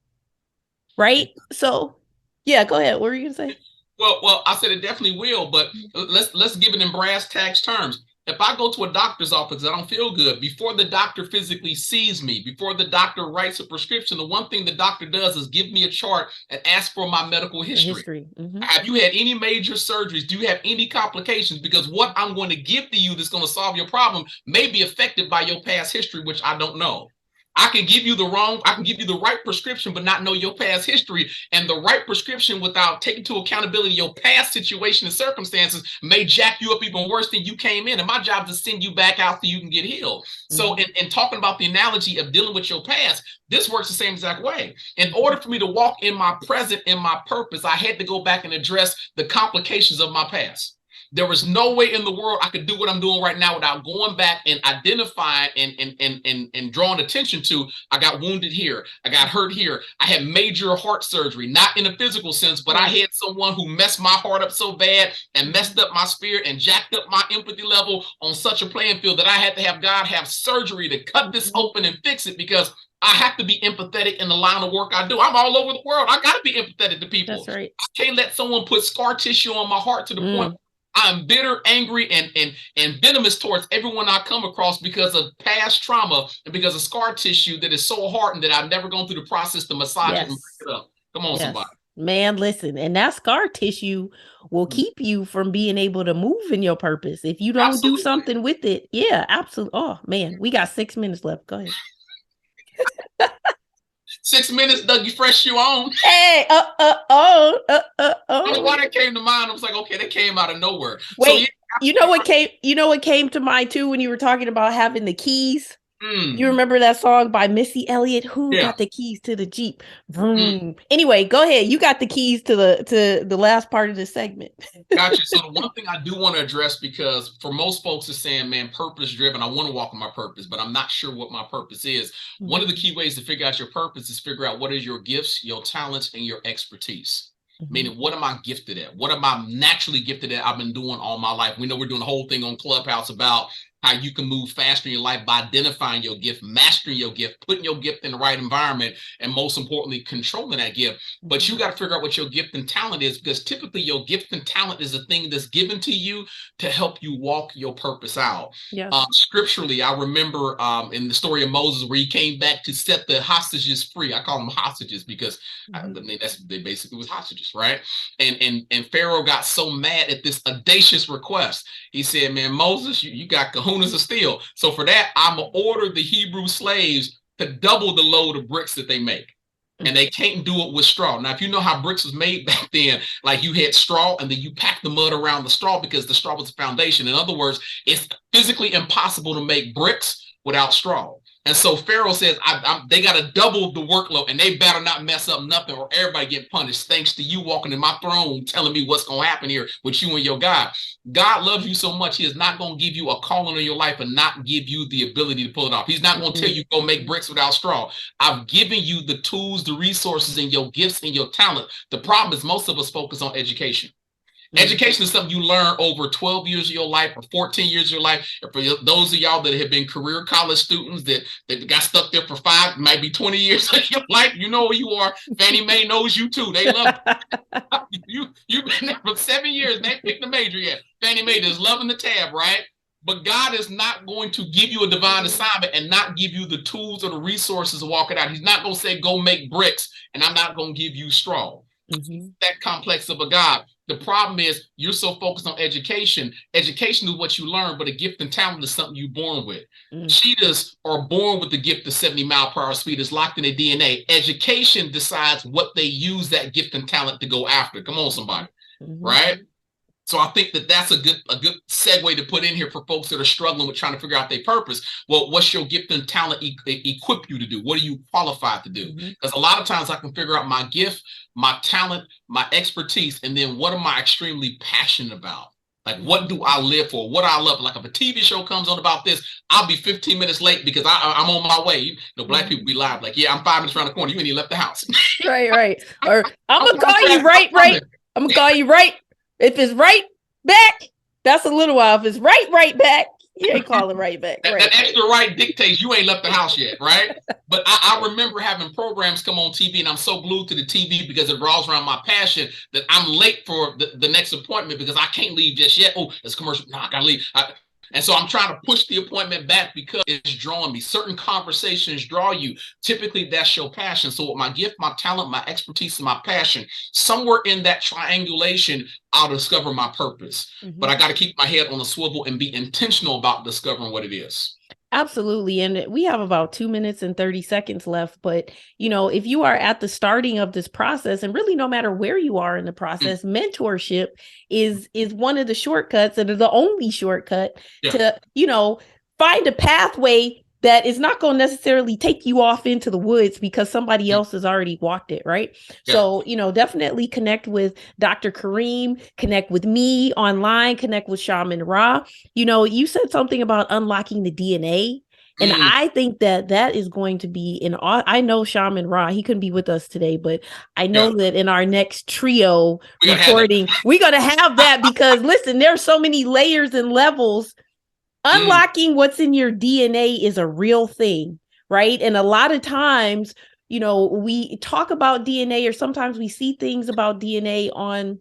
right? So yeah, go ahead. What were you going to say? Well, I said it definitely will, but let's give it in brass tacks terms. If I go to a doctor's office, I don't feel good. Before the doctor physically sees me, before the doctor writes a prescription, the one thing the doctor does is give me a chart and ask for my medical history. Have you had any major surgeries? Do you have any complications? Because what I'm going to give to you that's going to solve your problem may be affected by your past history, which I don't know. I can give you the right prescription, but not know your past history. And the right prescription without taking into accountability your past situation and circumstances may jack you up even worse than you came in. And my job is to send you back out so you can get healed. So in talking about the analogy of dealing with your past, this works the same exact way. In order for me to walk in my present, in my purpose, I had to go back and address the complications of my past. There was no way in the world I could do what I'm doing right now without going back and identifying and drawing attention to, I got wounded here, I got hurt here, I had major heart surgery, not in a physical sense, but I had someone who messed my heart up so bad and messed up my spirit and jacked up my empathy level on such a playing field that I had to have God have surgery to cut this open and fix it, because I have to be empathetic in the line of work I do. I'm all over the world. I got to be empathetic to people. That's right. I can't let someone put scar tissue on my heart to the point I'm bitter, angry, and venomous towards everyone I come across because of past trauma and because of scar tissue that is so hardened that I've never gone through the process to massage it and break it up. Come on, somebody. Man, listen, and that scar tissue will keep you from being able to move in your purpose if you don't do something with it. Yeah, absolutely. Oh, man, we got 6 minutes left. Go ahead. 6 minutes, Dougie Fresh you on. Hey, Why that came to mind? I was like, okay, that came out of nowhere. Wait, so, you know what came to mind too when you were talking about having the keys? You remember that song by Missy Elliott? Who got the keys to the Jeep? Vroom. Anyway, go ahead. You got the keys to the last part of the segment. Gotcha. So the one thing I do want to address, because for most folks is saying, man, purpose driven, I want to walk in my purpose, but I'm not sure what my purpose is. One of the key ways to figure out your purpose is figure out what is your gifts, your talents, and your expertise. Meaning, what am I gifted at? What am I naturally gifted at? I've been doing all my life. We know we're doing a whole thing on Clubhouse about how you can move faster in your life by identifying your gift, mastering your gift, putting your gift in the right environment, and most importantly, controlling that gift. But you got to figure out what your gift and talent is, because typically your gift and talent is a thing that's given to you to help you walk your purpose out. Scripturally, I remember in the story of Moses where he came back to set the hostages free. I call them hostages because they basically was hostages, right? And Pharaoh got so mad at this audacious request. He said, man, Moses, you got kahunas of steel. So for that, I'm going to order the Hebrew slaves to double the load of bricks that they make. And they can't do it with straw. Now, if you know how bricks was made back then, like you had straw and then you packed the mud around the straw because the straw was the foundation. In other words, it's physically impossible to make bricks without straw. And so Pharaoh says, they got to double the workload and they better not mess up nothing or everybody get punished thanks to you walking in my throne telling me what's going to happen here with you and your God. God loves you so much, he is not going to give you a calling in your life and not give you the ability to pull it off. He's not going to tell you go make bricks without straw. I've given you the tools, the resources, and your gifts and your talent. The problem is most of us focus on education. Education is something you learn over 12 years of your life or 14 years of your life. Or for those of y'all that have been career college students that got stuck there for 5, might be 20 years of your life, you know who you are. Fannie Mae knows you too. They love you. You've been there for 7 years. They ain't picked the major yet. Fannie Mae is loving the tab, right? But God is not going to give you a divine assignment and not give you the tools or the resources to walk it out. He's not going to say, go make bricks, and I'm not going to give you straw. That complex of a God. The problem is you're so focused on education. Education is what you learn, but a gift and talent is something you're born with. Cheetahs are born with the gift of 70-mile-per-hour speed. It's locked in their DNA. Education decides what they use that gift and talent to go after. Come on, somebody. Right? So I think that that's a good segue to put in here for folks that are struggling with trying to figure out their purpose. Well, what's your gift and talent equip you to do? What are you qualified to do? Because a lot of times I can figure out my gift, my talent, my expertise, and then what am I extremely passionate about? Like, what do I live for? What I love? Like, if a TV show comes on about this, I'll be 15 minutes late because I'm on my way. You know, Black people be live. Like, yeah, I'm 5 minutes around the corner. You ain't even left the house. Right. Or I'm going to call you right. I'm going to call you right. If it's right back, that's a little while. If it's right back, you ain't calling right back. Right. That extra right dictates you ain't left the house yet, right? But I remember having programs come on TV, and I'm so glued to the TV because it revolves around my passion that I'm late for the next appointment because I can't leave just yet. Oh, it's commercial. No, I gotta leave. And so I'm trying to push the appointment back because it's drawing me. Certain conversations draw you. Typically, that's your passion. So with my gift, my talent, my expertise, and my passion, somewhere in that triangulation, I'll discover my purpose. But I got to keep my head on a swivel and be intentional about discovering what it is. Absolutely. And we have about 2 minutes and 30 seconds left. But, you know, if you are at the starting of this process, and really no matter where you are in the process, mentorship is one of the shortcuts, and the only shortcut to, you know, find a pathway that is not going to necessarily take you off into the woods because somebody else has already walked it, right? So, you know, definitely connect with Dr. Karim, connect with me online, connect with Shaman Ra. You know, you said something about unlocking the DNA. And I think that is going to be I know Shaman Ra, he couldn't be with us today, but I know that in our next trio recording, we're going to have that because listen, there's so many layers and levels. Unlocking what's in your DNA is a real thing, right? And a lot of times, you know, we talk about DNA, or sometimes we see things about DNA on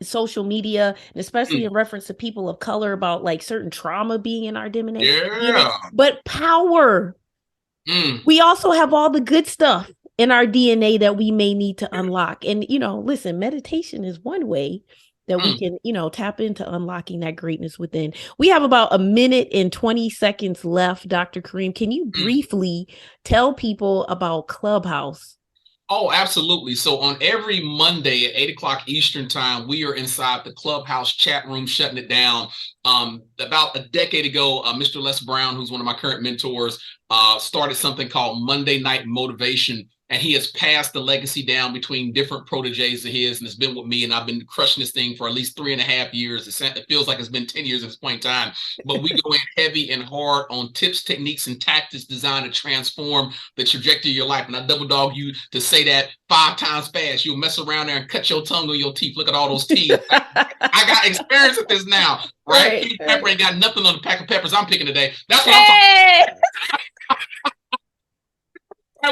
social media, and especially in reference to people of color, about like certain trauma being in our DNA. But power. We also have all the good stuff in our DNA that we may need to unlock. And, you know, listen, meditation is one way that we can, you know, tap into unlocking that greatness within. We have about 1 minute and 20 seconds left, Dr. Karim. Can you briefly tell people about Clubhouse? Oh, absolutely. So on every Monday at 8 o'clock Eastern time, we are inside the Clubhouse chat room, shutting it down. About a decade ago, Mr. Les Brown, who's one of my current mentors, started something called Monday Night Motivation. And he has passed the legacy down between different proteges of his, and it's been with me. And I've been crushing this thing for at least 3.5 years. It feels like it's been 10 years at this point in time. But we go in heavy and hard on tips, techniques, and tactics designed to transform the trajectory of your life. And I double dog you to say that 5 times fast. You'll mess around there and cut your tongue on your teeth. Look at all those teeth. I got experience at this now, right? Pepper ain't got nothing on the pack of peppers I'm picking today. That's what I'm talking about.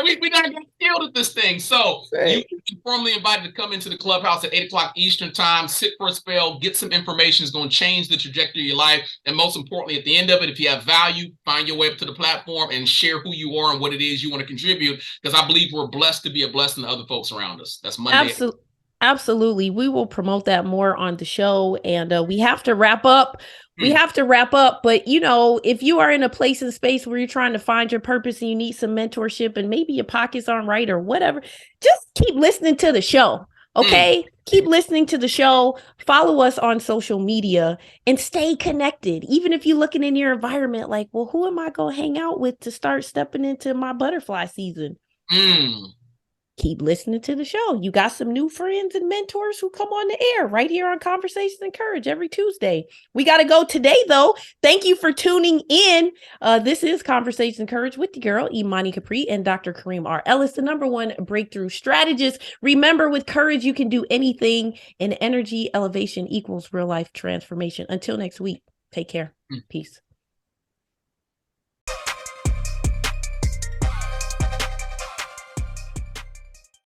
We not getting skilled at this thing. So you can formally invited to come into the Clubhouse at 8 o'clock Eastern time, sit for a spell, get some information. It's going to change the trajectory of your life. And most importantly, at the end of it, if you have value, find your way up to the platform and share who you are and what it is you want to contribute. Because I believe we're blessed to be a blessing to other folks around us. That's Monday. Absolutely. We will promote that more on the show. And we have to wrap up. But, you know, if you are in a place and space where you're trying to find your purpose and you need some mentorship and maybe your pockets aren't right or whatever, just keep listening to the show. Okay. Keep listening to the show. Follow us on social media and stay connected. Even if you're looking in your environment, like, well, who am I going to hang out with to start stepping into my butterfly season? Keep listening to the show. You got some new friends and mentors who come on the air right here on Conversations and Courage every Tuesday. We got to go today, though. Thank you for tuning in. This is Conversations and Courage with the girl, Imani Capri, and Dr. Karim R.Ellis, the #1 breakthrough strategist. Remember, with courage, you can do anything, and energy elevation equals real life transformation. Until next week, take care. Peace.